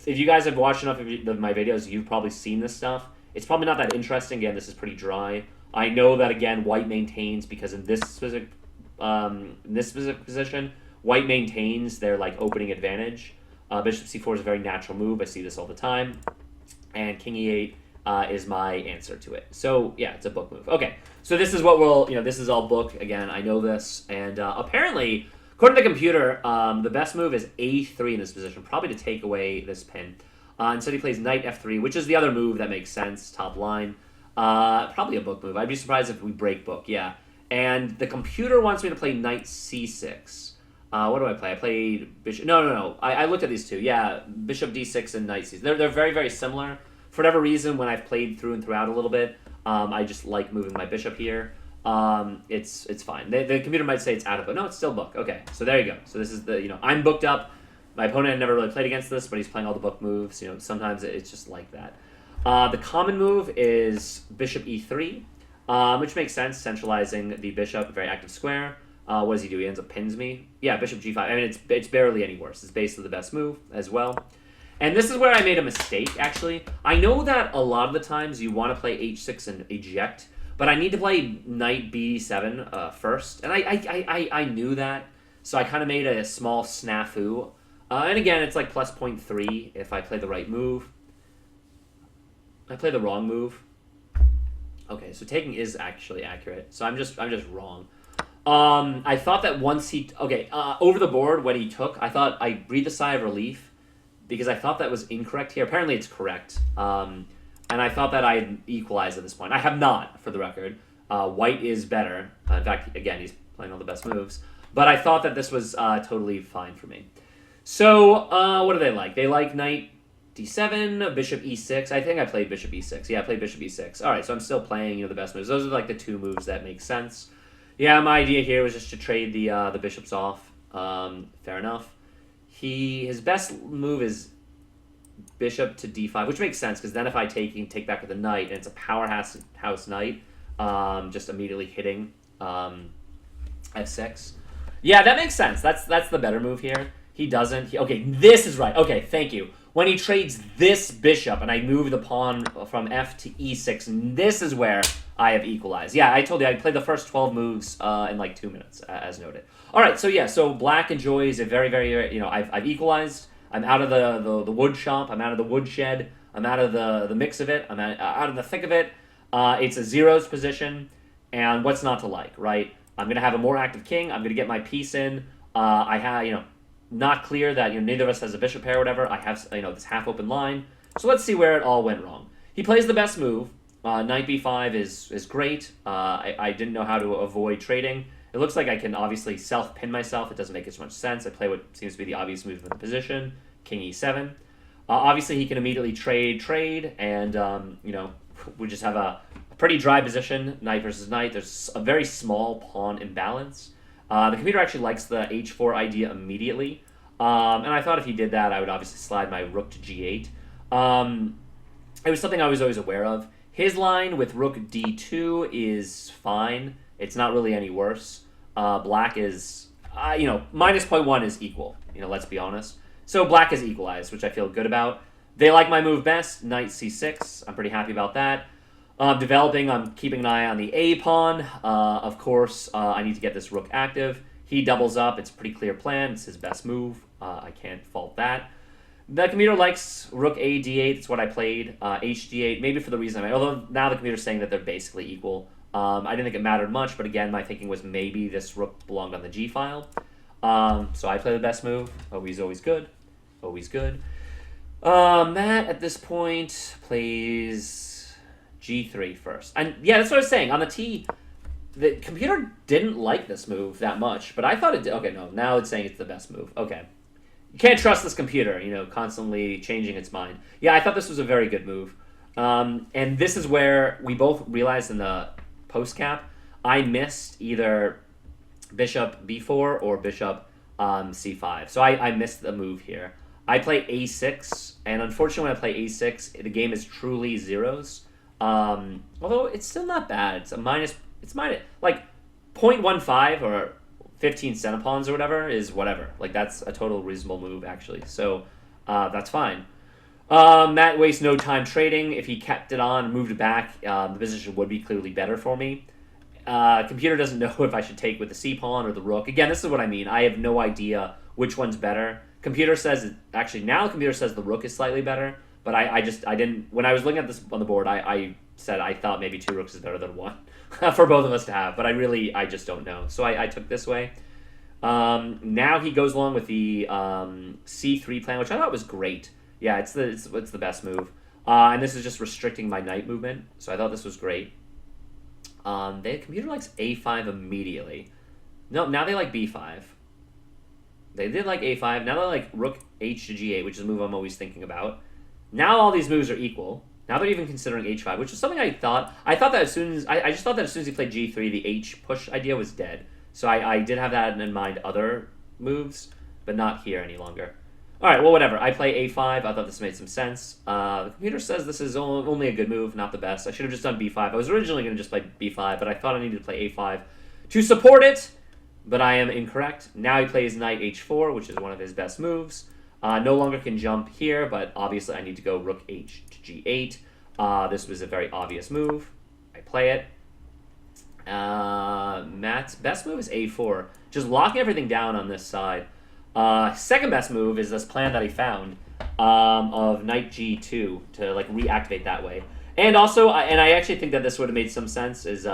If you guys have watched enough of my videos, you've probably seen this stuff. It's probably not that interesting. Again, this is pretty dry. I know that, again, white maintains because in this specific position, white maintains their like opening advantage. Bishop c4 is a very natural move. I see this all the time. And king e8 is my answer to it. So, yeah, it's a book move. Okay, so this is what this is all book. Again, I know this. And apparently, according to the computer, the best move is a3 in this position, probably to take away this pin. Instead, he plays knight f3, which is the other move that makes sense, top line. Probably a book move. I'd be surprised if we break book, yeah. And the computer wants me to play knight c6. What do I play? I played bishop... No. I looked at these two. Yeah, bishop d6 and knight c6. They're very, very similar. For whatever reason, when I've played through and throughout a little bit, I just like moving my bishop here. It's fine. The computer might say it's out of book. No, it's still book. Okay, so there you go. So this is the, I'm booked up. My opponent had never really played against this, but he's playing all the book moves. Sometimes it's just like that. The common move is bishop e3, which makes sense, centralizing the bishop, a very active square. What does he do? He ends up pins me. Yeah, bishop g5. I mean, it's barely any worse. It's basically the best move as well. And this is where I made a mistake, actually. I know that a lot of the times you want to play h6 and eject, but I need to play knight b7 first. And I knew that, so I kind of made a small snafu. And again, it's like plus 0.3 if I play the right move. I play the wrong move. Okay, so taking is actually accurate. So I'm just wrong. I thought that once he... Okay, over the board, when he took, I thought I breathed a sigh of relief because I thought that was incorrect here. Apparently it's correct. And I thought that I had equalized at this point. I have not, for the record. White is better. In fact, again, he's playing all the best moves. But I thought that this was totally fine for me. So, what do they like? They like knight d7, bishop e6. I think I played bishop e6. Yeah, I played bishop e6. All right, so I'm still playing the best moves. Those are like the two moves that make sense. Yeah, my idea here was just to trade the bishops off. Fair enough. His best move is bishop to d5, which makes sense because then if I take back with a knight and it's a powerhouse knight, just immediately hitting f6. Yeah, that makes sense. That's the better move here. He doesn't. Okay, this is right. Okay, thank you. When he trades this bishop and I move the pawn from f to e6, and this is where I have equalized. Yeah, I told you I played the first 12 moves in like 2 minutes, as noted. All right, so yeah, so black enjoys a very, very, I've equalized. I'm out of the wood shop. I'm out of the woodshed. I'm out of the mix of it. I'm out of the thick of it. It's a zeros position, and what's not to like, right? I'm going to have a more active king. I'm going to get my piece in. I have, not clear that neither of us has a bishop pair or whatever. I have this half open line. So let's see where it all went wrong. He plays the best move. Knight b5 is great. I didn't know how to avoid trading. It looks like I can obviously self-pin myself. It doesn't make as much sense. I play what seems to be the obvious move in the position. King e7. Obviously he can immediately trade, and we just have a pretty dry position, knight versus knight. There's a very small pawn imbalance. The computer actually likes the h4 idea immediately, and I thought if he did that, I would obviously slide my rook to g8. It was something I was always aware of. His line with rook d2 is fine. It's not really any worse. Black is, minus 0.1 is equal, let's be honest. So black is equalized, which I feel good about. They like my move best, knight c6. I'm pretty happy about that. Developing, I'm keeping an eye on the A pawn. Of course, I need to get this rook active. He doubles up. It's a pretty clear plan. It's his best move. I can't fault that. The computer likes rook a d8. That's what I played. H d8, maybe for the reason I made. Although now the computer's saying that they're basically equal. I didn't think it mattered much, but again, my thinking was maybe this rook belonged on the g file. So I play the best move. Always good. Always good. Matt, at this point, plays g3 first. And yeah, that's what I was saying. On the T, the computer didn't like this move that much, but I thought it did. Okay, no, now it's saying it's the best move. Okay. You can't trust this computer, constantly changing its mind. Yeah, I thought this was a very good move. And this is where we both realized in the post cap, I missed either bishop b4 or bishop c5. So I missed the move here. I play a6, and unfortunately when I play a6, the game is truly zeros. Although it's still not bad. It's minus, like 0.15 or 15 centipawns or whatever is whatever. Like, that's a total reasonable move, actually. So, that's fine. Matt wastes no time trading. If he kept it on, moved it back, the position would be clearly better for me. Computer doesn't know if I should take with the c-pawn or the rook. Again, this is what I mean. I have no idea which one's better. Computer says, actually, now the computer says the rook is slightly better, but I didn't, when I was looking at this on the board, I said I thought maybe 2 rooks is better than 1 for both of us to have, but I just don't know. So I took this way. Now he goes along with the c3 plan, which I thought was great. Yeah, it's the best move. And this is just restricting my knight movement, so I thought this was great. The computer likes a5 immediately. No, now they like b5. They did like a5. Now they like rook h to g8, which is a move I'm always thinking about. Now all these moves are equal. Now they're even considering h5, which is something I thought. I thought that as soon as I just thought that as soon as he played g3, the h push idea was dead. So I did have that in mind other moves, but not here any longer. All right, well, whatever. I play a5. I thought this made some sense. The computer says this is only a good move, not the best. I should have just done b5. I was originally going to just play b5, but I thought I needed to play a5 to support it, but I am incorrect. Now he plays knight h4, which is one of his best moves. No longer can jump here, but obviously I need to go rook h to g8. This was a very obvious move. I play it. Matt's best move is a4. Just locking everything down on this side. Second best move is this plan that he found of knight g2 to like reactivate that way. And also, and I actually think that this would have made some sense, is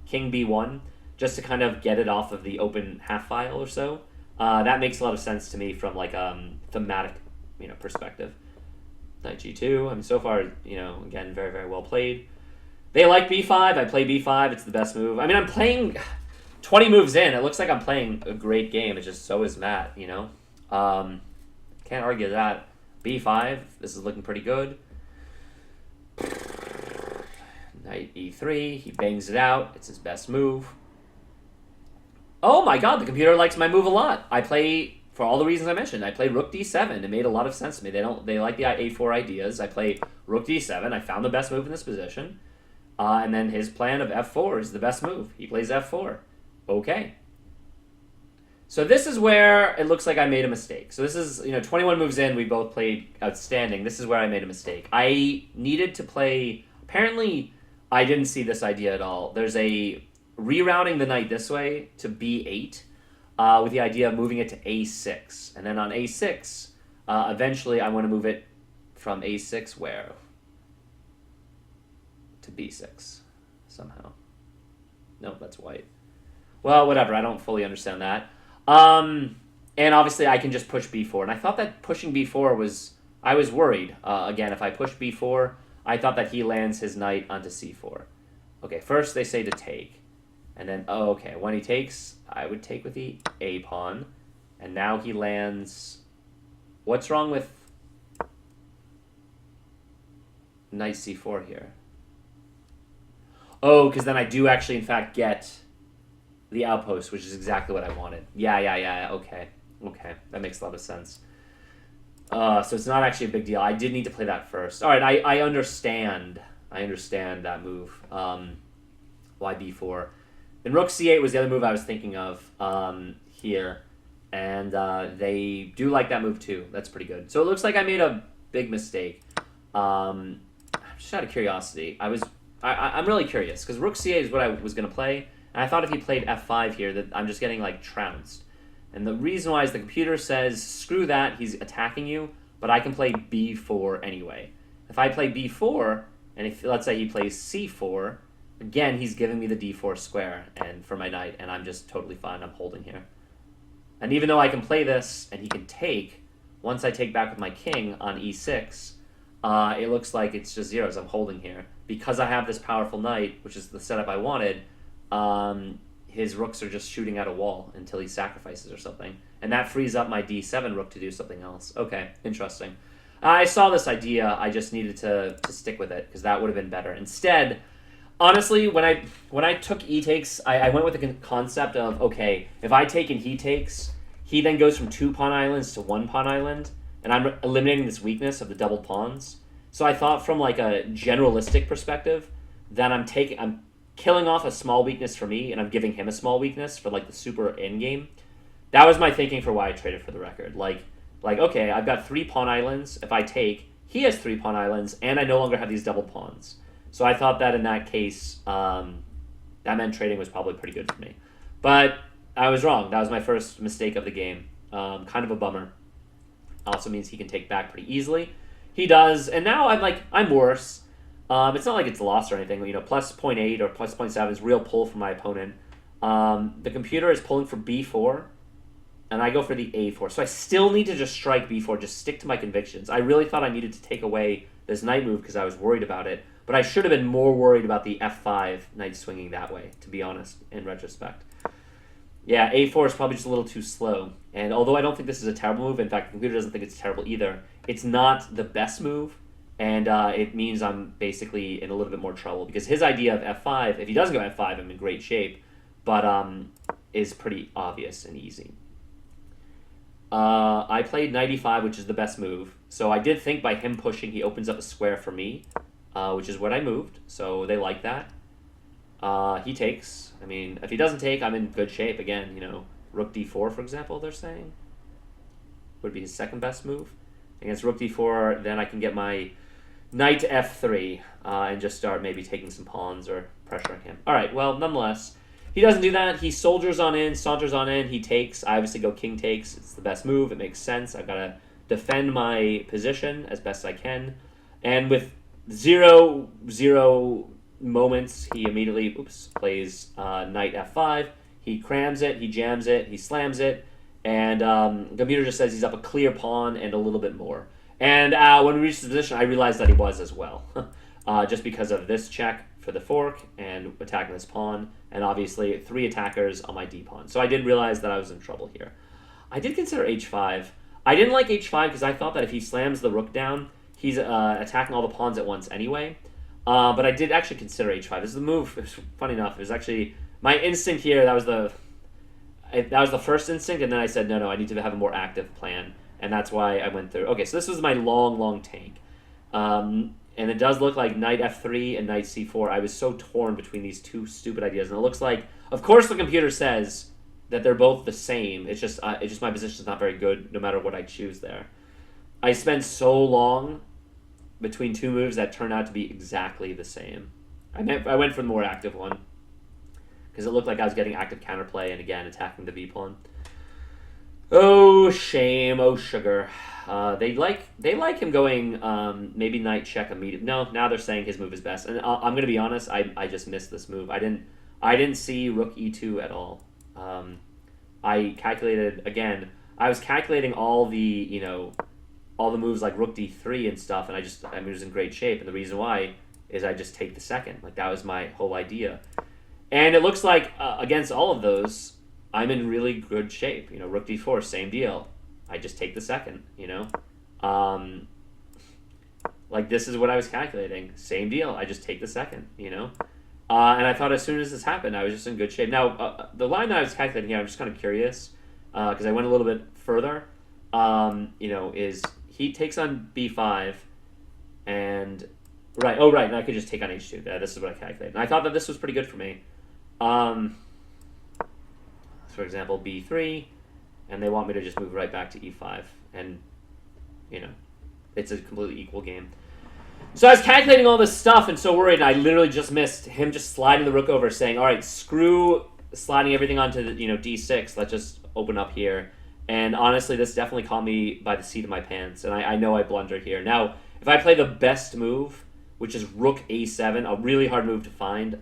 king b1, just to kind of get it off of the open half file or so. That makes a lot of sense to me from like thematic, perspective. Knight g2. I mean, so far, again, very, very well played. They like b5. I play b5. It's the best move. I mean, I'm playing 20 moves in. It looks like I'm playing a great game. It's just so is Matt, Can't argue that. b5. This is looking pretty good. Knight e3. He bangs it out. It's his best move. Oh my god, the computer likes my move a lot. I play, for all the reasons I mentioned, I play rook d7. It made a lot of sense to me. They like the a4 ideas. I play rook d7. I found the best move in this position. And then his plan of f4 is the best move. He plays f4. Okay. So this is where it looks like I made a mistake. So this is, 21 moves in, we both played outstanding. This is where I made a mistake. I needed to play, apparently I didn't see this idea at all. There's a rerouting the knight this way to b8 with the idea of moving it to a6. And then on a6, eventually I want to move it from a6 where? To b6 somehow. No, that's white. Well, whatever. I don't fully understand that. And obviously I can just push b4. And I thought that pushing b4 was... I was worried. Again, if I push b4, I thought that he lands his knight onto c4. Okay, first they say to take. And then, okay, when he takes, I would take with the a pawn. And now he lands... What's wrong with knight c4 here? Oh, because then I do actually, in fact, get the outpost, which is exactly what I wanted. Yeah, okay. Okay, that makes a lot of sense. So it's not actually a big deal. I did need to play that first. All right, I understand. I understand that move. Why b4? And rook c8 was the other move I was thinking of here. And they do like that move too. That's pretty good. So it looks like I made a big mistake. Just out of curiosity, I'm really curious, because rook c8 is what I was going to play, and I thought if he played f5 here that I'm just getting, like, trounced. And the reason why is the computer says, screw that, he's attacking you, but I can play b4 anyway. If I play b4, and if let's say he plays c4, again, he's giving me the d4 square and for my knight, and I'm just totally fine. I'm holding here. And even though I can play this, and he can take, once I take back with my king on e6, it looks like it's just zeros. I'm holding here. Because I have this powerful knight, which is the setup I wanted, his rooks are just shooting at a wall until he sacrifices or something. And that frees up my d7 rook to do something else. Okay, interesting. I saw this idea. I just needed to stick with it, because that would have been better. Instead, honestly, when I took e takes, I went with the concept of, okay, if I take and he takes, he then goes from 2 pawn islands to 1 pawn island, and I'm eliminating this weakness of the doubled pawns. So I thought from like a generalistic perspective that I'm killing off a small weakness for me, and I'm giving him a small weakness for like the super end game. That was my thinking for why I traded for the record. Like okay, I've got 3 pawn islands. If I take, he has 3 pawn islands, and I no longer have these double pawns. So I thought that in that case, that meant trading was probably pretty good for me. But I was wrong. That was my first mistake of the game. Kind of a bummer. Also means he can take back pretty easily. He does, and now I'm worse. It's not like it's lost or anything. You know, plus 0.8 or plus 0.7 is real pull for my opponent. The computer is pulling for b4, and I go for the a4. So I still need to just strike b4, just stick to my convictions. I really thought I needed to take away this knight move because I was worried about it, but I should have been more worried about the f5 knight swinging that way, to be honest, in retrospect. Yeah, a4 is probably just a little too slow. And although I don't think this is a terrible move, in fact, the computer doesn't think it's terrible either, it's not the best move, and it means I'm basically in a little bit more trouble, because his idea of f5, if he doesn't go f5, I'm in great shape, but is pretty obvious and easy. I played knight e5, which is the best move, so I did think by him pushing, he opens up a square for me, which is what I moved, so they like that. He takes. I mean, if he doesn't take, I'm in good shape again. You know, rook d4, for example, they're saying would be his second best move. Against rook d4, then I can get my knight to f3 and just start maybe taking some pawns or pressuring him. All right, well, nonetheless, he doesn't do that. He saunters on in, he takes. I obviously go king takes. It's the best move. It makes sense. I've got to defend my position as best I can. And with 0-0 moments, he immediately plays knight f5. He crams it, he jams it, he slams it, and the computer just says he's up a clear pawn and a little bit more. And when we reached the position, I realized that he was as well, just because of this check for the fork and attacking this pawn, and obviously 3 attackers on my d pawn. So I did realize that I was in trouble here. I did consider h5. I didn't like h5 because I thought that if he slams the rook down, he's attacking all the pawns at once anyway. But I did actually consider h5. This is the move. It was funny enough. It was actually my instinct here. That was the first instinct, and then I said no. I need to have a more active plan, and that's why I went through. Okay, so this was my long tank, and it does look like knight f3 and knight c4. I was so torn between these two stupid ideas, and it looks like, of course, the computer says that they're both the same. It's just my position is not very good, no matter what I choose there. I spent so long between two moves that turned out to be exactly the same. I went for the more active one because it looked like I was getting active counterplay and again attacking the b pawn. Oh shame! Oh sugar! They like him going maybe knight check immediately. No, now they're saying his move is best, and I'm gonna be honest. I just missed this move. I didn't see rook e2 at all. I calculated again. I was calculating all the all the moves like rook d3 and stuff, and I was in great shape. And the reason why is I just take the second. Like that was my whole idea. And it looks like against all of those, I'm in really good shape. Rook d4, same deal. I just take the second. Like this is what I was calculating. Same deal. I just take the second. And I thought as soon as this happened, I was just in good shape. Now, the line that I was calculating here, I'm just kind of curious because I went a little bit further. Is he takes on b5 and right. Oh, right. And I could just take on h2. This is what I calculated. And I thought that this was pretty good for me. For example, b3, and they want me to just move right back to e5, and it's a completely equal game. So I was calculating all this stuff and so worried, and I literally just missed him just sliding the rook over, saying, "All right, screw sliding everything onto the, d6. Let's just open up here And honestly, this definitely caught me by the seat of my pants, and I know I blundered here. Now, if I play the best move, which is rook a7, a really hard move to find,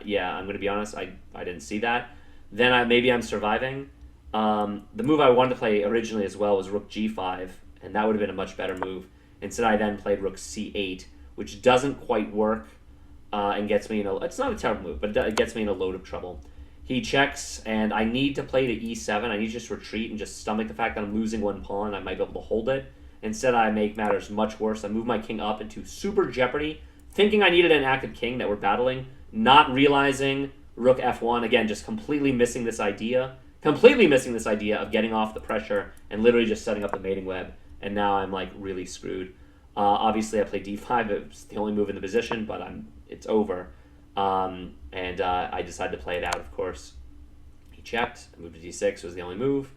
yeah, I'm going to be honest, I didn't see that. Then maybe I'm surviving. The move I wanted to play originally as well was rook g5, and that would have been a much better move. Instead, I then played rook c8, which doesn't quite work and gets me in a... It's not a terrible move, but it gets me in a load of trouble. He checks, and I need to play to e7. I need to just retreat and just stomach the fact that I'm losing one pawn. I might be able to hold it. Instead, I make matters much worse. I move my king up into super jeopardy, thinking I needed an active king that we're battling, not realizing rook f1. Again, just completely missing this idea. Completely missing this idea of getting off the pressure and literally just setting up the mating web. And now I'm like really screwed. Obviously, I played d5. It's the only move in the position, but it's over. And I decided to play it out, of course. He checked. I moved to d6 was the only move.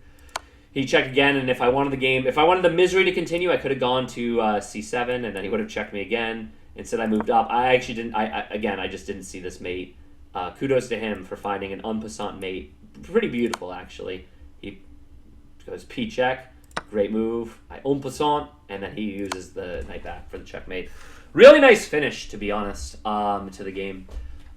He checked again, and if I wanted the misery to continue, I could have gone to c7, and then he would have checked me again. Instead, I moved up. I actually didn't. I just didn't see this mate. Kudos to him for finding an en passant mate. Pretty beautiful, actually. He goes p check. Great move. I en passant, and then he uses the knight back for the checkmate. Really nice finish, to be honest, to the game.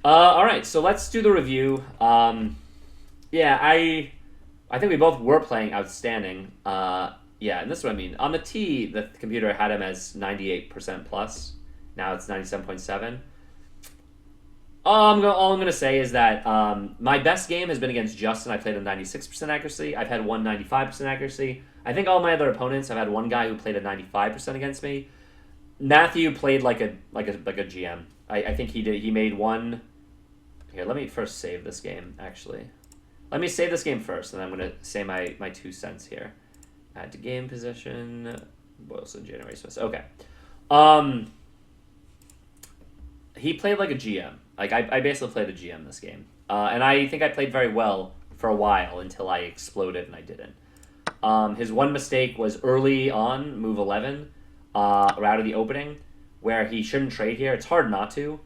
All right, so let's do the review. Yeah, I think we both were playing outstanding. Yeah, and this is what I mean. On the T, the computer had him as 98% plus. Now it's 97.7. All I'm going to say is that my best game has been against Justin. I played a 96% accuracy. I've had one 95% accuracy. I think all my other opponents, I've had one guy who played a 95% against me. Matthew played like a GM. I think he made one. Here, let me first save this game, actually. Let me save this game first, and then I'm going to say my 2 cents here. Add to game position. Boylston generates this. Okay. He played like a GM. Like, I basically played a GM this game. And I think I played very well for a while until I exploded, and I didn't. His one mistake was early on, move 11, right out of the opening, where he shouldn't trade here. It's hard not to.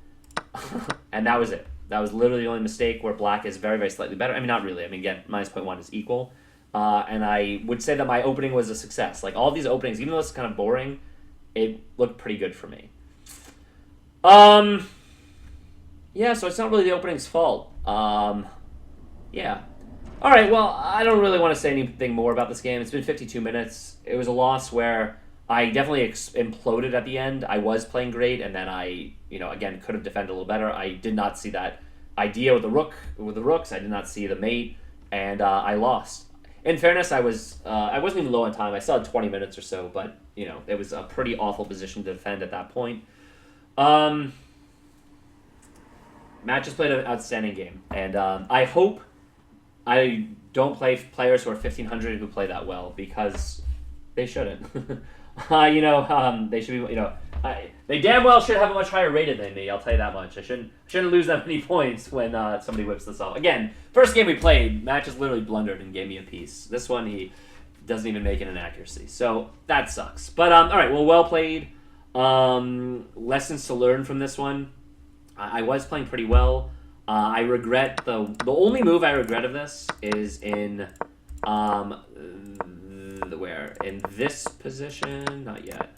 And that was it. That was literally the only mistake where black is very, very slightly better. I mean, not really. I mean, again, minus 0.1 is equal. And I would say that my opening was a success. Like, all these openings, even though it's kind of boring, it looked pretty good for me. Yeah, so it's not really the opening's fault. Yeah. All right, well, I don't really want to say anything more about this game. It's been 52 minutes. It was a loss where I definitely imploded at the end. I was playing great, and then I, again, could have defended a little better. I did not see that idea with the rooks. I did not see the mate, and I lost. In fairness, I wasn't even low on time. I still had 20 minutes or so, but it was a pretty awful position to defend at that point. Matt just played an outstanding game, and I hope I don't play players who are 1,500 who play that well, because they shouldn't. They should be, they damn well should have a much higher rated than me, I'll tell you that much. I shouldn't lose that many points when somebody whips this off. Again, first game we played, Matt just literally blundered and gave me a piece. This one, he doesn't even make it an accuracy. So, that sucks. But, alright, well played. Lessons to learn from this one. I was playing pretty well. I regret the only move I regret of this is in where? In this position? Not yet.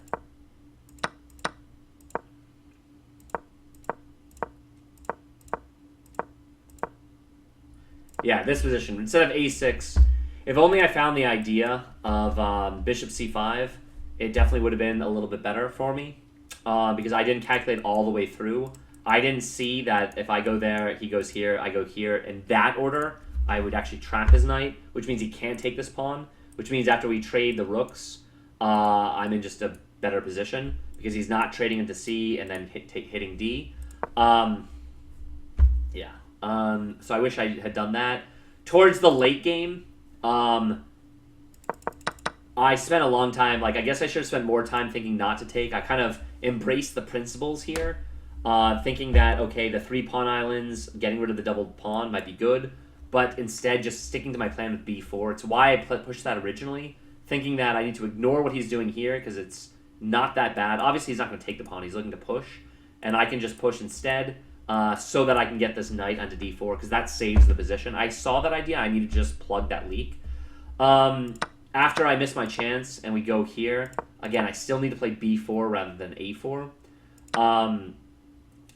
Yeah, this position. Instead of a6, if only I found the idea of bishop c5, it definitely would have been a little bit better for me, because I didn't calculate all the way through. I didn't see that if I go there, he goes here, I go here. In that order, I would actually trap his knight, which means he can't take this pawn, which means after we trade the rooks, I'm in just a better position, because he's not trading into C and then hitting D. Yeah. So I wish I had done that. Towards the late game, I spent a long time, I guess I should have spent more time thinking not to take. I kind of embraced the principles here. Thinking that, okay, the 3 pawn islands, getting rid of the double pawn might be good, but instead just sticking to my plan with b4. It's why I pushed that originally, thinking that I need to ignore what he's doing here because it's not that bad. Obviously, he's not going to take the pawn. He's looking to push, and I can just push instead so that I can get this knight onto d4 because that saves the position. I saw that idea. I need to just plug that leak. after I miss my chance and we go here, again, I still need to play b4 rather than a4.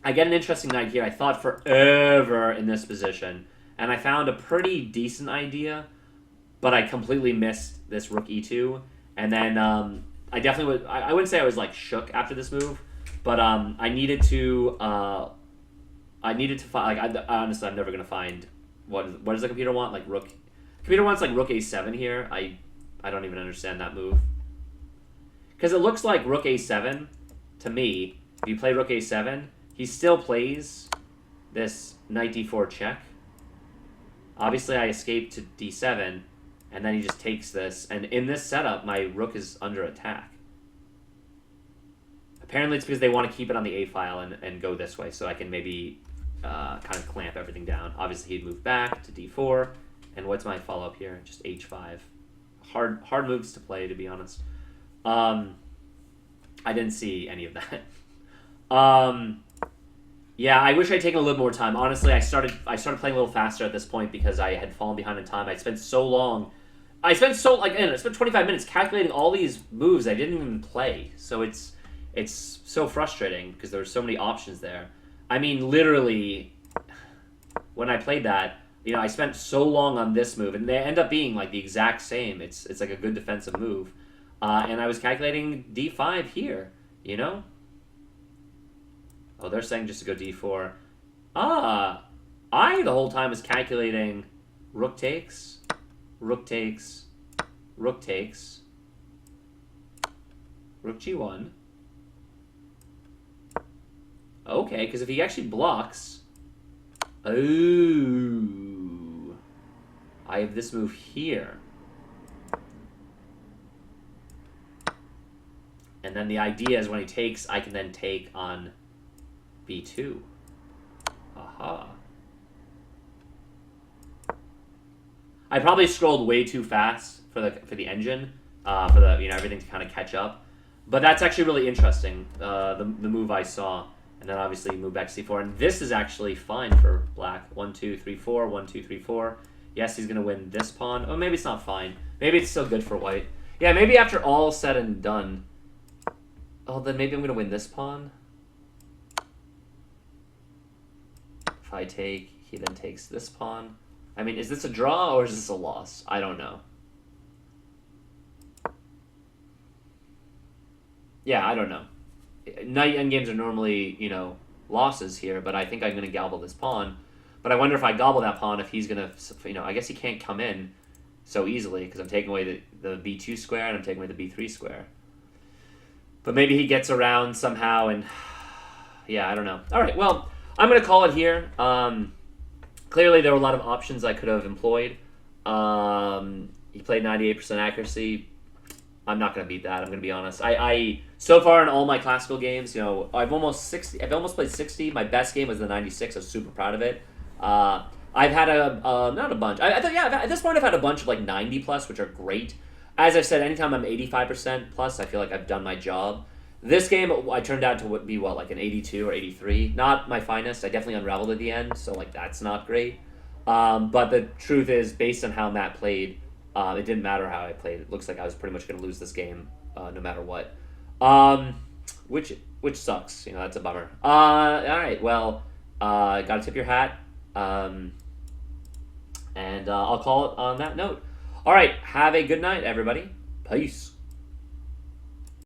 I get an interesting knight here. I thought forever in this position, and I found a pretty decent idea, but I completely missed this rook e2. And then I definitely would. I wouldn't say I was like shook after this move, but I needed to. I needed to find. Like, honestly, I'm never gonna find what does the computer want? Like rook. Computer wants like rook a7 here. I don't even understand that move. Because it looks like rook a7 to me. If you play rook a7, he still plays this knight d4 check. Obviously, I escaped to d7, and then he just takes this. And in this setup, my rook is under attack. Apparently, it's because they want to keep it on the a file and go this way, so I can maybe kind of clamp everything down. Obviously, he'd move back to d4. And what's my follow-up here? Just h5. Hard moves to play, to be honest. I didn't see any of that. Yeah, I wish I'd taken a little more time. Honestly, I started playing a little faster at this point because I had fallen behind in time. I spent 25 minutes calculating all these moves I didn't even play. So it's so frustrating because there were so many options there. I mean, literally, when I played that, I spent so long on this move, and they end up being like the exact same. It's like a good defensive move, and I was calculating d5 here. Oh, they're saying just to go d4. I the whole time was calculating rook takes, rook takes, rook takes, rook g1. Okay, because if he actually blocks... Oh, I have this move here. And then the idea is when he takes, I can then take on b2. Aha. I probably scrolled way too fast for the engine, for the everything to kind of catch up. But that's actually really interesting. The move I saw. And then obviously move back to c4. And this is actually fine for black. 1, 2, 3, 4. 1, 2, 3, 4. Yes, he's going to win this pawn. Oh, maybe it's not fine. Maybe it's still good for white. Yeah, maybe after all said and done. Oh, then maybe I'm going to win this pawn. If I take, he then takes this pawn. I mean, is this a draw or is this a loss? I don't know. Yeah, I don't know. Knight endgames are normally, losses here, but I think I'm going to gobble this pawn. But I wonder if I gobble that pawn, if he's going to, I guess he can't come in so easily because I'm taking away the b2 square and I'm taking away the b3 square. But maybe he gets around somehow and, yeah, I don't know. All right, well, I'm going to call it here. Clearly, there were a lot of options I could have employed. He played 98% accuracy. I'm not going to beat that. I'm going to be honest. I so far in all my classical games, I've almost played 60. My best game was the 96. I was super proud of it. I've had not a bunch. I thought, yeah, at this point I've had a bunch of like 90 plus, which are great. As I've said, anytime I'm 85% plus, I feel like I've done my job. This game, I turned out to be like an 82 or 83. Not my finest. I definitely unraveled at the end, so like that's not great. But the truth is, based on how Matt played, it didn't matter how I played. It looks like I was pretty much going to lose this game no matter what. Which sucks. That's a bummer. All right, well, got to tip your hat. And I'll call it on that note. All right, have a good night, everybody. Peace.